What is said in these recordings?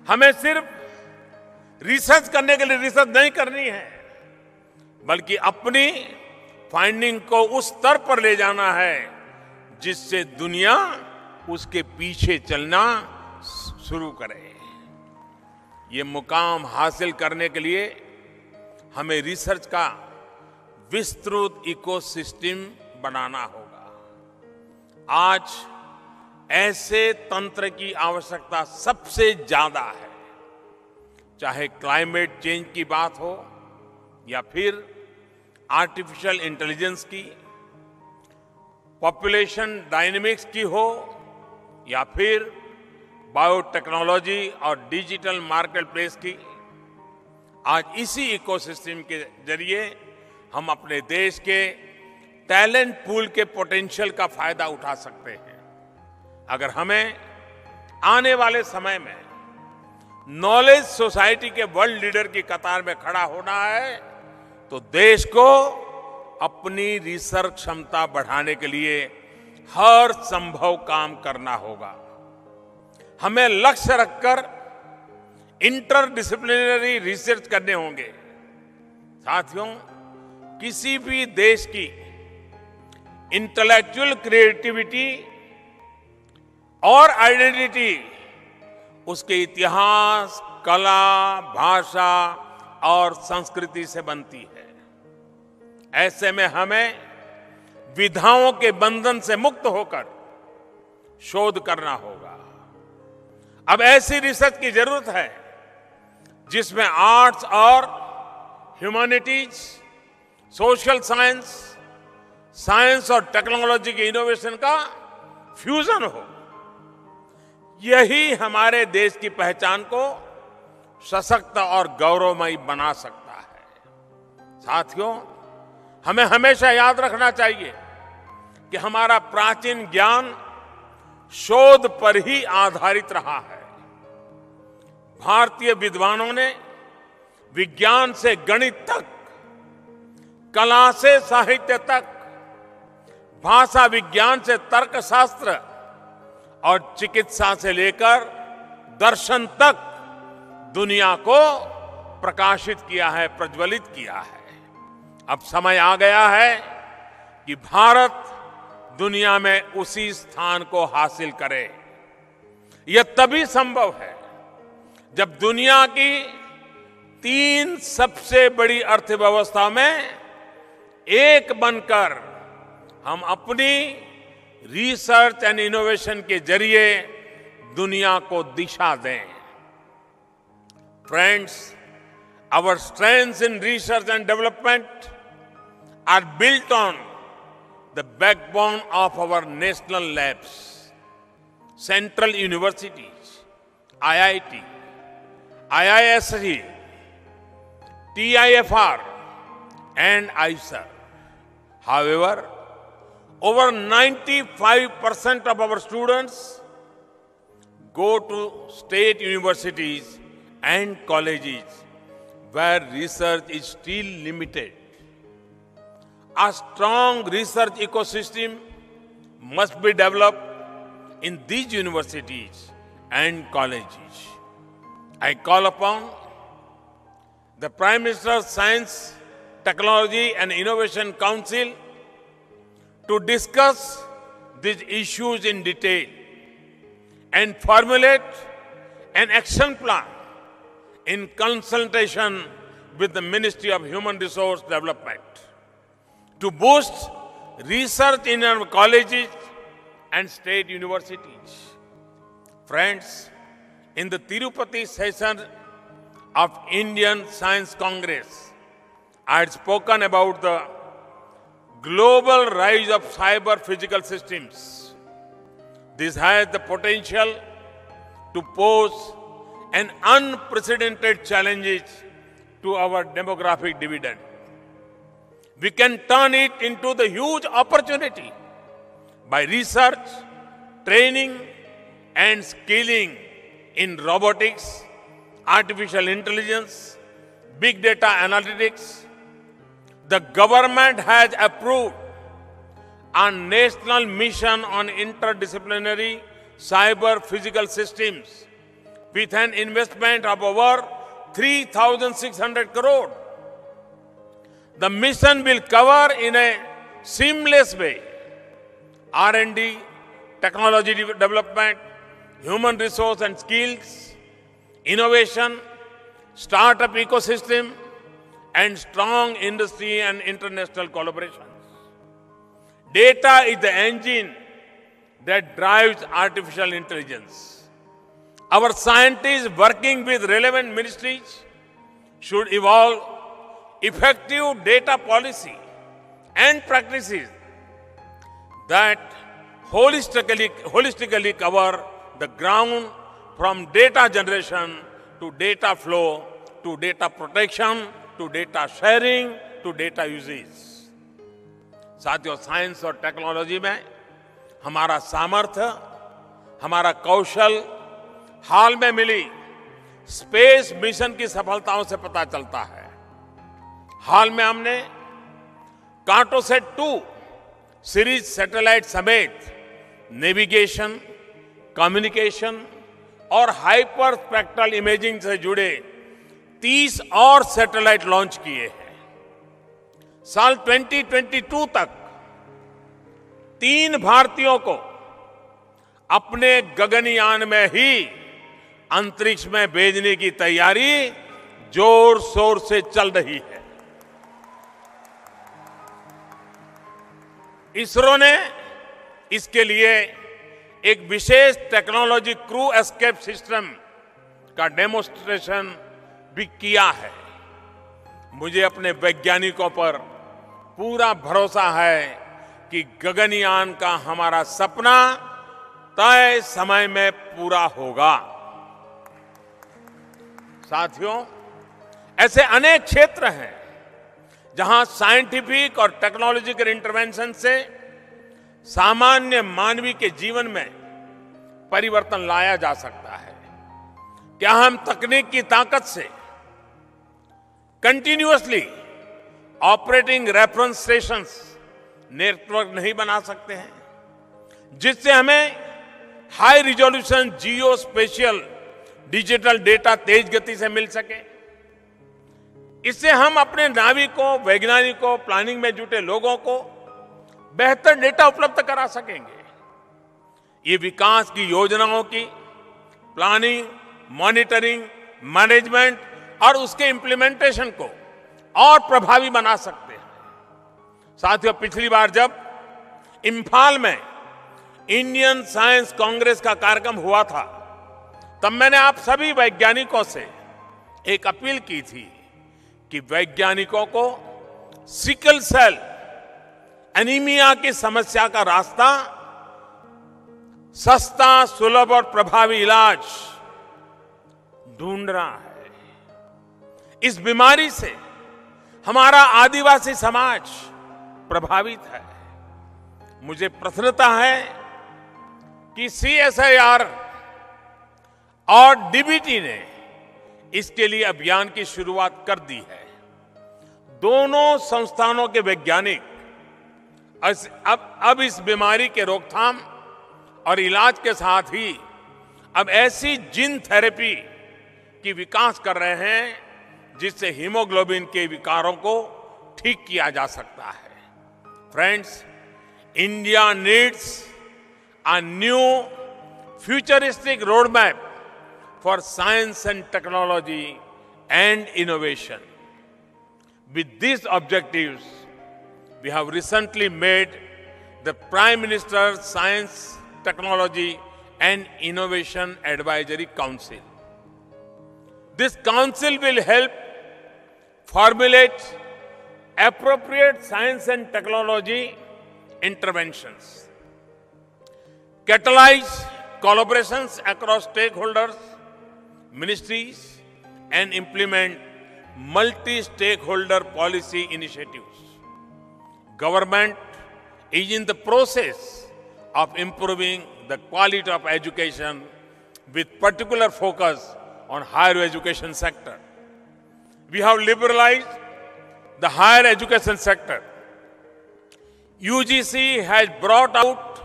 हमें सिर्फ रिसर्च करने के लिए रिसर्च नहीं करनी है, बल्कि अपनी फाइंडिंग को उस स्तर पर ले जाना है जिससे दुनिया उसके पीछे चलना शुरू करे। ये मुकाम हासिल करने के लिए हमें रिसर्च का विस्तृत इकोसिस्टम बनाना होगा। आज ऐसे तंत्र की आवश्यकता सबसे ज्यादा है, चाहे क्लाइमेट चेंज की बात हो या फिर आर्टिफिशियल इंटेलिजेंस की, पॉपुलेशन डायनेमिक्स की हो या फिर बायोटेक्नोलॉजी और डिजिटल मार्केट प्लेस की। आज इसी इकोसिस्टम के जरिए हम अपने देश के टैलेंट पूल के पोटेंशियल का फायदा उठा सकते हैं। अगर हमें आने वाले समय में नॉलेज सोसाइटी के वर्ल्ड लीडर की कतार में खड़ा होना है, तो देश को अपनी रिसर्च क्षमता बढ़ाने के लिए हर संभव काम करना होगा। हमें लक्ष्य रखकर इंटरडिसिप्लिनरी रिसर्च करने होंगे। साथियों, किसी भी देश की इंटेलेक्चुअल क्रिएटिविटी और आइडेंटिटी उसके इतिहास, कला, भाषा और संस्कृति से बनती है। ऐसे में हमें विधाओं के बंधन से मुक्त होकर शोध करना होगा। अब ऐसी रिसर्च की जरूरत है जिसमें आर्ट्स और ह्यूमैनिटीज, सोशल साइंस, साइंस और टेक्नोलॉजी के इनोवेशन का फ्यूजन हो। यही हमारे देश की पहचान को सशक्त और गौरवमयी बना सकता है। साथियों, हमें हमेशा याद रखना चाहिए कि हमारा प्राचीन ज्ञान शोध पर ही आधारित रहा है। भारतीय विद्वानों ने विज्ञान से गणित तक, कला से साहित्य तक, भाषा विज्ञान से तर्कशास्त्र और चिकित्सा से लेकर दर्शन तक दुनिया को प्रकाशित किया है, प्रज्वलित किया है। अब समय आ गया है कि भारत दुनिया में उसी स्थान को हासिल करे। यह तभी संभव है जब दुनिया की 3 सबसे बड़ी अर्थव्यवस्था में एक बनकर हम अपनी रिसर्च एंड इनोवेशन के जरिए दुनिया को दिशा दें। Friends, our strengths in research and development are built on the backbone of our national labs, central universities, IIT, IISc, TIFR, and IISER. However, over 95% of our students go to state universities and colleges where research is still limited. A strong research ecosystem must be developed in these universities and colleges. I call upon the Prime Minister's Science, Technology and Innovation Council to discuss these issues in detail and formulate an action plan in consultation with the Ministry of Human Resource Development to boost research in our colleges and state universities. Friends, in the Tirupati session of Indian Science Congress, I had spoken about the global rise of cyber physical systems. This has the potential to pose an unprecedented challenge to our demographic dividend. We can turn it into the huge opportunity by research, training, and skilling in robotics, artificial intelligence, big data analytics. The government has approved a national mission on interdisciplinary cyber physical systems, with an investment of over 3,600 crore. The mission will cover in a seamless way R&D, technology development, human resource and skills, innovation, startup ecosystem, and strong industry and international collaboration. Data is the engine that drives artificial intelligence. Our scientists working with relevant ministries should evolve effective data policy and practices that holistically cover the ground from data generation to data flow to data protection to data sharing to data usage. साथियों, science और technology में हमारा सामर्थ्य, हमारा कौशल हाल में मिली space mission की सफलताओं से पता चलता है। हाल में हमने कार्टोसैट 2 सीरीज सैटेलाइट समेत नेविगेशन, कम्युनिकेशन और हाइपर स्पेक्ट्रल इमेजिंग से जुड़े 30 और सैटेलाइट लॉन्च किए हैं। साल 2022 तक 3 भारतीयों को अपने गगनयान में ही अंतरिक्ष में भेजने की तैयारी जोर शोर से चल रही है। इसरो ने इसके लिए एक विशेष टेक्नोलॉजी क्रू एस्केप सिस्टम का डेमोन्स्ट्रेशन भी किया है। मुझे अपने वैज्ञानिकों पर पूरा भरोसा है कि गगनयान का हमारा सपना तय समय में पूरा होगा। साथियों, ऐसे अनेक क्षेत्र हैं जहां साइंटिफिक और टेक्नोलॉजिकल इंटरवेंशन से सामान्य मानवीय के जीवन में परिवर्तन लाया जा सकता है। क्या हम तकनीक की ताकत से continuously operating reference stations network नहीं बना सकते हैं, जिससे हमें हाई रिजोल्यूशन जियो स्पेशियल डिजिटल डेटा तेज गति से मिल सके? इससे हम अपने नाविकों, वैज्ञानिकों, प्लानिंग में जुटे लोगों को बेहतर डेटा उपलब्ध करा सकेंगे। ये विकास की योजनाओं की प्लानिंग, मॉनिटरिंग, मैनेजमेंट और उसके इंप्लीमेंटेशन को और प्रभावी बना सकते हैं। साथियों, पिछली बार जब इंफाल में इंडियन साइंस कांग्रेस का कार्यक्रम हुआ था, तब मैंने आप सभी वैज्ञानिकों से एक अपील की थी कि वैज्ञानिकों को सिकल सेल एनीमिया की समस्या का रास्ता, सस्ता, सुलभ और प्रभावी इलाज ढूंढना है। इस बीमारी से हमारा आदिवासी समाज प्रभावित है। मुझे प्रसन्नता है कि CSIR और DBT ने इसके लिए अभियान की शुरुआत कर दी है। दोनों संस्थानों के वैज्ञानिक अब इस बीमारी के रोकथाम और इलाज के साथ ही अब ऐसी जीन थेरेपी की विकास कर रहे हैं जिससे हीमोग्लोबिन के विकारों को ठीक किया जा सकता है। Friends, India needs a new futuristic roadmap for science and technology and innovation. With these objectives, we have recently made the Prime Minister's Science, Technology and Innovation Advisory Council. This council will help formulate appropriate science and technology interventions, catalyze collaborations across stakeholders, ministries, and implement multi-stakeholder policy initiatives. Government is in the process of improving the quality of education with particular focus on higher education sector. We have liberalized the higher education sector. UGC has brought out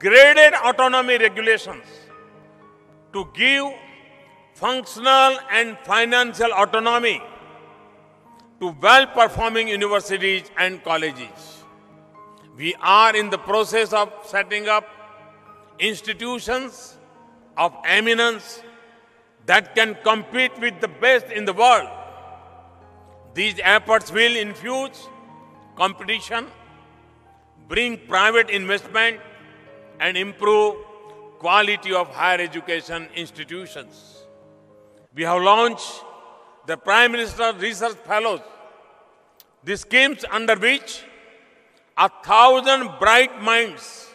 graded autonomy regulations to give functional and financial autonomy to well-performing universities and colleges. We are in the process of setting up institutions of eminence that can compete with the best in the world. These efforts will infuse competition, bring private investment, and improve quality of higher education institutions. We have launched the Prime Minister Research Fellows, the schemes under which 1,000 bright minds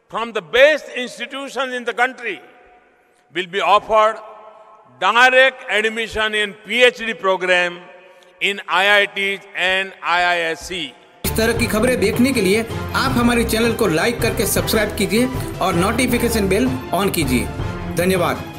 from the best institutions in the country will be offered direct admission in PhD program in IITs and IISc. इस तरह की खबरें देखने के लिए आप हमारे channel को लाइक करके सब्सक्राइब कीजिए और नोटिफिकेशन बेल ऑन कीजिए। धन्यवाद।